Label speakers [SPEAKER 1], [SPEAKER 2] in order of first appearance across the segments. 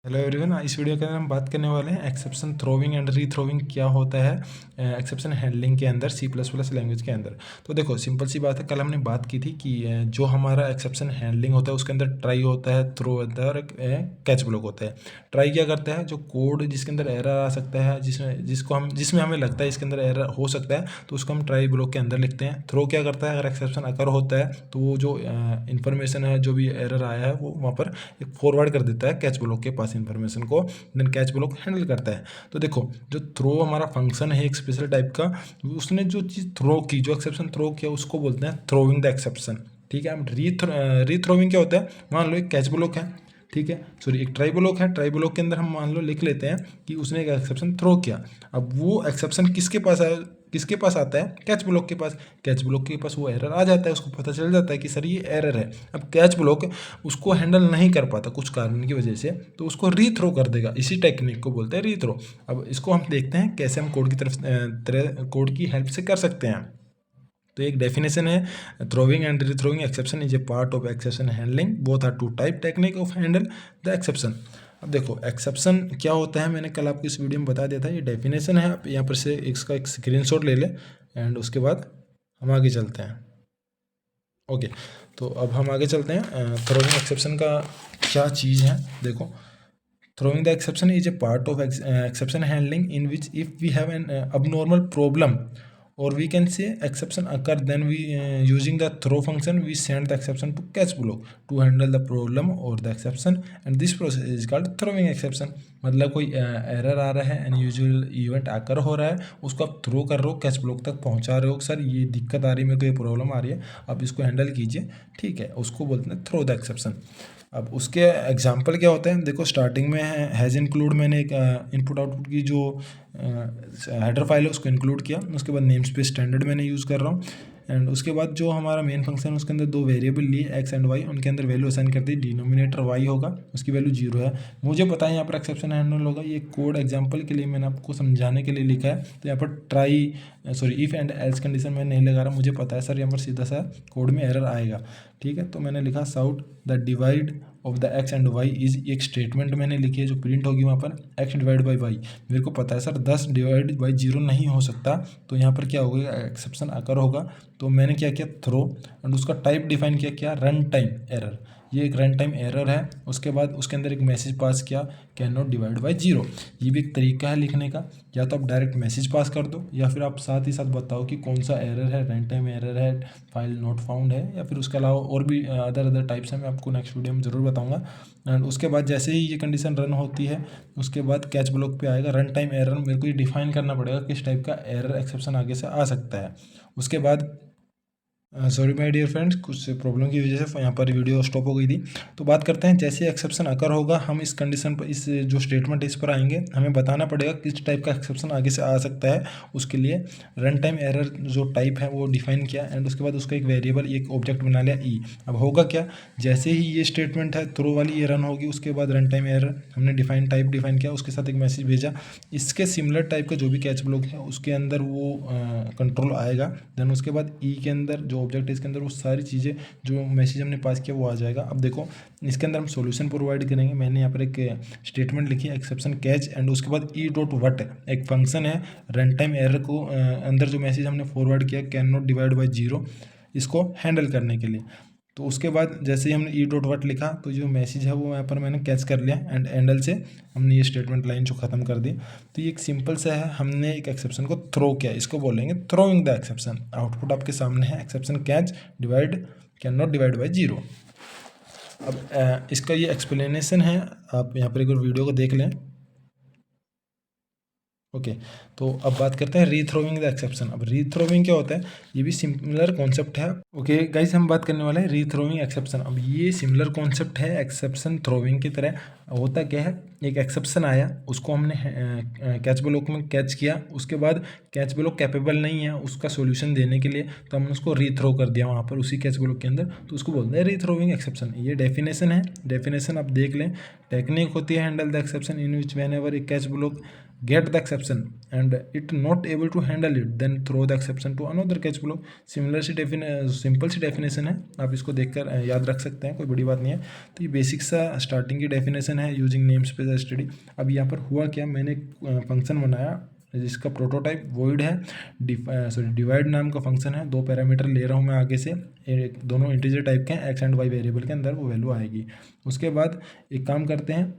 [SPEAKER 1] Hello everyone, इस video के अंदर हम बात करने वाले हैं एक्सेप्शन थ्रोविंग एंड रीथ्रोविंग क्या होता है एक्सेप्शन हैंडलिंग के अंदर सी प्लस प्लस लैंग्वेज के अंदर। तो देखो सिंपल सी बात है, कल हमने बात की थी कि जो हमारा एक्सेप्शन हैंडलिंग होता है उसके अंदर ट्राई होता है, थ्रो होता है और कैच ब्लॉक होता है। ट्राई क्या करता है, जो कोड जिसके अंदर एरर आ सकता है, जिसमें हमें लगता है इसके अंदर एरर हो सकता है तो उसको हम ट्राई ब्लॉक के अंदर लिखते हैं। थ्रो क्या करता है, अगर एक्सेप्शन अकर होता है तो वो जो इन्फॉर्मेशन है, जो भी एरर आया है वो वहाँ पर फॉरवर्ड कर देता है कैच ब्लॉक के पास इन्फॉर्मेशन को, देन कैच ब्लॉक हैंडल करता है। तो देखो जो थ्रो हमारा फंक्शन है एक स्पेशल टाइप का, उसने जो चीज़ थ्रो की, जो एक्सेप्शन थ्रो किया उसको बोलते हैं थ्रोइंग द एक्सेप्शन। ठीक है, अब रीथ्रोविंग क्या होता है, मान लो एक कैच ब्लॉक है, ठीक है, सॉरी एक ट्राई ब्लॉक है, ट्राई ब्लॉक के अंदर हम मान लो लिख लेते हैं कि उसने एक एक्सेप्शन थ्रो किया। अब वो एक्सेप्शन किसके पास आया, किसके पास आता है, कैच ब्लॉक के पास। कैच ब्लॉक के पास वो एरर आ जाता है, उसको पता चल जाता है कि सर ये एरर है। अब कैच ब्लॉक उसको हैंडल नहीं कर पाता कुछ कारण की वजह से, तो उसको रीथ्रो कर देगा। इसी टेक्निक को बोलते हैं रीथ्रो। अब इसको हम देखते हैं कैसे हम कोड की तरफ कोड की हेल्प से कर सकते हैं। तो एक डेफिनेशन है, throwing and rethrowing exception is a part of exception handling, both are two type technique of handle the exception. अब देखो एक्सेप्शन क्या होता है, मैंने कल आपको इस वीडियो में बता दिया था। ये डेफिनेशन है, आप यहाँ पर से इसका एक स्क्रीनशॉट ले लें एंड उसके बाद हम आगे चलते हैं। ओके, तो अब हम आगे चलते हैं। थ्रोइंग एक्सेप्शन का क्या चीज़ है, देखो throwing the exception is a part of exception handling in which if we have an abnormal problem, or we can say exception occur, then we using the throw function we send the exception to catch block to handle the problem or the exception, and this process is called throwing exception। मतलब कोई error आ रहा है, unusual event आकर हो रहा है, उसको आप थ्रो कर रहे हो, कैच ब्लॉक तक पहुंचा रहे हो, सर ये दिक्कत आ रही है, मेरे को ये प्रॉब्लम आ रही है, आप इसको हैंडल कीजिए। ठीक है, उसको बोलते हैं थ्रो द एक्सेप्शन। अब उसके एग्जाम्पल क्या होते हैं, देखो स्टार्टिंग में हैज़ इंक्लूड, मैंने एक इनपुट आउटपुट की जो हेडर फाइल है उसको इंक्लूड किया। उसके बाद नेम स्पेस स्टैंडर्ड मैंने यूज़ कर रहा हूँ, एंड उसके बाद जो हमारा मेन फंक्शन है उसके अंदर दो वेरिएबल लिए एक्स एंड वाई, उनके अंदर वैल्यू असाइन कर दी। डिनोमिनेटर वाई होगा, उसकी वैल्यू 0 है। मुझे पता है यहाँ पर एक्सेप्शन हैंडल होगा, ये कोड एग्जाम्पल के लिए मैंने आपको समझाने के लिए लिखा है। तो यहाँ पर try sorry if and else condition मैं नहीं लगा रहा, मुझे पता है सर यहाँ पर सीधा सा कोड में एरर आएगा। ठीक है, तो मैंने लिखा साउट the divide of the X and Y is, एक स्टेटमेंट मैंने लिखी है जो प्रिंट होगी वहाँ पर, एक्स डिवाइड बाई वाई। मेरे को पता है सर 10 डिवाइड बाई 0 नहीं हो सकता, तो यहाँ पर क्या होगा, एक्सेप्शन आकर होगा। तो मैंने क्या किया, थ्रो, एंड उसका टाइप डिफाइन किया क्या, रन टाइम एरर। ये एक रन टाइम एरर है। उसके बाद उसके अंदर एक मैसेज पास किया, कैन नॉट डिवाइड बाई 0। ये भी एक तरीका है लिखने का, या तो आप डायरेक्ट मैसेज पास कर दो, या फिर आप साथ ही साथ बताओ कि कौन सा एरर है, रन टाइम एरर है, फाइल नॉट फाउंड है, या फिर उसके अलावा और भी अदर टाइप्स हैं, मैं आपको नेक्स्ट वीडियो में ज़रूर बताऊंगा। एंड उसके बाद जैसे ही ये कंडीशन रन होती है, उसके बाद कैच ब्लॉक पे आएगा रन टाइम एरर। मेरे को ये डिफाइन करना पड़ेगा किस टाइप का एरर एक्सेप्शन आगे से आ सकता है। उसके बाद सॉरी माय डियर फ्रेंड्स, कुछ प्रॉब्लम की वजह से यहाँ पर वीडियो स्टॉप हो गई थी। तो बात करते हैं, जैसे एक्सेप्शन अकर होगा हम इस कंडीशन पर, इस जो स्टेटमेंट इस पर आएंगे, हमें बताना पड़ेगा किस टाइप का एक्सेप्शन आगे से आ सकता है। उसके लिए रन टाइम एरर जो टाइप है वो डिफाइन किया, एंड उसके बाद उसका एक वेरिएबल, एक ऑब्जेक्ट बना लिया ई। अब होगा क्या, जैसे ही ये स्टेटमेंट है थ्रो वाली ये रन होगी, उसके बाद रन टाइम एरर हमने डिफाइन टाइप डिफाइन किया, उसके साथ एक मैसेज भेजा। इसके सिमिलर टाइप का जो भी कैच ब्लॉक है उसके अंदर वो कंट्रोल आएगा। देन उसके बाद ई के अंदर जो ऑब्जेक्ट है इसके अंदर वो सारी चीज़ें जो मैसेज हमने पास किया वो आ जाएगा। अब देखो इसके अंदर हम सॉल्यूशन प्रोवाइड करेंगे। मैंने यहाँ पर एक स्टेटमेंट लिखी है, एक्सेप्शन कैच, एंड उसके बाद ई डॉट वट एक फंक्शन है, रन टाइम एरर को अंदर जो मैसेज हमने फॉरवर्ड किया, कैन नॉट डिवाइड बाई 0, इसको हैंडल करने के लिए। तो उसके बाद जैसे ही हमने ई डॉट वट लिखा, तो जो मैसेज है वो यहाँ पर मैंने कैच कर लिया, एंड एंडल से हमने ये स्टेटमेंट लाइन जो ख़त्म कर दी। तो ये एक सिंपल सा है, हमने एक एक्सेप्शन को थ्रो किया, इसको बोलेंगे थ्रोइंग द एक्सेप्शन। आउटपुट आपके सामने है, exception catch divide can not divide by 0। अब इसका ये एक्सप्लेनेशन है, आप यहाँ पर एक बार वीडियो को देख लें। ओके, तो अब बात करते हैं रीथ्रोविंग द एक्सेप्शन। अब रीथ्रोविंग क्या होता है, ये भी सिमिलर कॉन्सेप्ट है। ओके गाइस, हम बात करने वाले हैं रीथ्रोविंग एक्सेप्शन। अब ये सिमिलर कॉन्सेप्ट है एक्सेप्शन थ्रोविंग की तरह। होता क्या है, एक एक्सेप्शन आया, उसको हमने कैच ब्लॉक में कैच किया, उसके बाद कैच ब्लॉक कैपेबल नहीं है उसका सोल्यूशन देने के लिए, तो हमने उसको रीथ्रो कर दिया वहाँ पर उसी कैच ब्लॉक के अंदर, तो उसको बोलते हैं रीथ्रोविंग एक्सेप्शन। ये डेफिनेशन है, डेफिनेशन आप देख लें। टेक्निक होती है handle the exception in which when ever A catch block get the exception and it not able to handle it, then throw the exception to another catch block. Similar C simple C definition है, आप इसको देखकर याद रख सकते हैं, कोई बड़ी बात नहीं है। तो ये बेसिक सा स्टार्टिंग की डेफिनेशन है यूजिंग नेम स्पेस स्टडी। अब यहाँ पर हुआ क्या, मैंने फंक्शन बनाया जिसका प्रोटोटाइप वॉइड है, डिवाइड नाम का फंक्शन है, 2 पैरामीटर ले रहा हूँ मैं आगे से, दोनों इंटीजर टाइप के हैं, एक्स एंड वाई वेरिएबल के अंदर वो वैल्यू आएगी। उसके बाद एक काम करते हैं,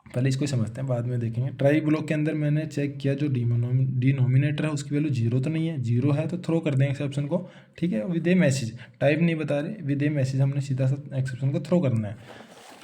[SPEAKER 1] पहले इसको समझते हैं, बाद में देखेंगे। ट्राई ब्लॉक के अंदर मैंने चेक किया जो डिनोमिनेटर है उसकी वैल्यू 0 तो नहीं है, 0 है तो थ्रो कर दें एक्सेप्शन को, ठीक है, विद ए मैसेज, टाइप नहीं बता रहे, विद ए मैसेज हमने सीधा सा एक्सेप्शन को थ्रो करना है,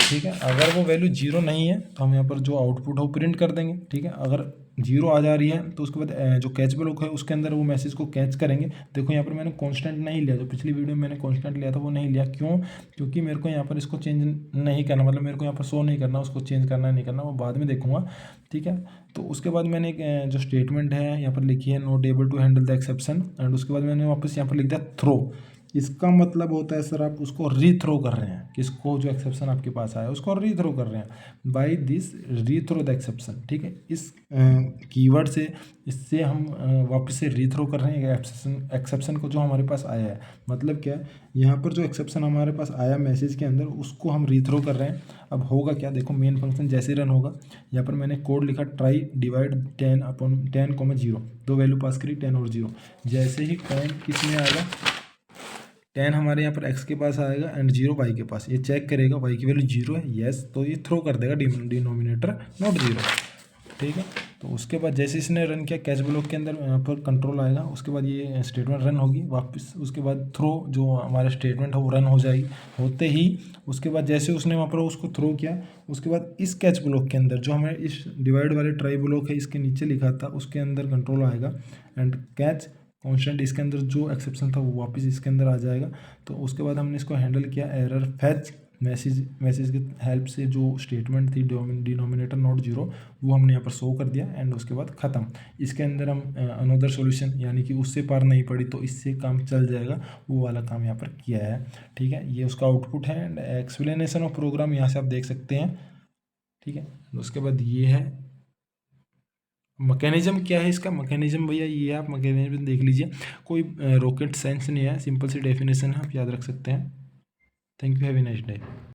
[SPEAKER 1] ठीक है। अगर वो वैल्यू 0 नहीं है तो हम यहाँ पर जो आउटपुट है वो प्रिंट कर देंगे, ठीक है। अगर 0 आ जा रही है तो उसके बाद जो कैच ब्लॉक है उसके अंदर वो मैसेज को कैच करेंगे। देखो यहाँ पर मैंने कांस्टेंट नहीं लिया, जो पिछली वीडियो में मैंने कांस्टेंट लिया था वो नहीं लिया, क्यों, क्योंकि मेरे को यहाँ पर इसको चेंज नहीं करना, मतलब मेरे को यहाँ पर शो नहीं करना, उसको चेंज करना नहीं करना, वो बाद में देखूंगा, ठीक है। तो उसके बाद मैंने जो स्टेटमेंट है यहाँ पर लिखी है, not able to handle the exception, and उसके बाद मैंने वापस यहाँ पर लिख दिया थ्रो। इसका मतलब होता है सर आप उसको रीथ्रो कर रहे हैं, किसको, जो एक्सेप्शन आपके पास आया उसको रीथ्रो कर रहे हैं, बाय दिस रीथ्रो द एक्सेप्शन, ठीक है। इस कीवर्ड से, इससे हम वापस से रीथ्रो कर रहे हैं एक्सेप्शन को जो हमारे पास आया है। मतलब क्या है, यहाँ पर जो एक्सेप्शन हमारे पास आया मैसेज के अंदर उसको हम रीथ्रो कर रहे हैं। अब होगा क्या, देखो मेन फंक्शन जैसे रन होगा, यहाँ पर मैंने कोड लिखा ट्राई डिवाइड 10/10, 2 वैल्यू पास करी 10 और 0, जैसे ही 10 किस में आएगा, 10 हमारे यहाँ पर x के पास आएगा एंड 0 y के पास, ये चेक करेगा y की वैल्यू 0 है, यस, तो ये थ्रो कर देगा डिनोमिनेटर नॉट 0, ठीक है। तो उसके बाद जैसे इसने रन किया कैच ब्लॉक के अंदर यहाँ पर कंट्रोल आएगा, उसके बाद ये स्टेटमेंट रन होगी वापस, उसके बाद थ्रो जो हमारा स्टेटमेंट है वो रन हो जाएगी। होते ही उसके बाद जैसे उसने वहाँ पर उसको थ्रो किया, उसके बाद इस कैच ब्लॉक के अंदर जो हमारे इस डिवाइड वाले ट्राई ब्लॉक है इसके नीचे लिखा था उसके अंदर कंट्रोल आएगा एंड कैच कॉन्स्टेंट, इसके अंदर जो एक्सेप्शन था वो वापस इसके अंदर आ जाएगा। तो उसके बाद हमने इसको हैंडल किया, एरर फैच मैसेज की हेल्प से जो स्टेटमेंट थी डिनोमिनेटर नॉट 0 वो हमने यहाँ पर शो कर दिया एंड उसके बाद ख़त्म। इसके अंदर हम अनदर सॉल्यूशन यानी कि उससे पार नहीं पड़ी तो इससे काम चल जाएगा, वो वाला काम यहाँ पर किया है, ठीक है। ये उसका आउटपुट है एंड एक्सप्लेनेशन ऑफ प्रोग्राम यहाँ से आप देख सकते हैं, ठीक है। उसके बाद ये है मैकेनिज्म, क्या है इसका मैकेनिज्म भैया, ये आप मैकेनिज्म देख लीजिए, कोई रॉकेट साइंस नहीं है, सिंपल सी डेफिनेशन है, आप याद रख सकते हैं। Thank you, have a nice day.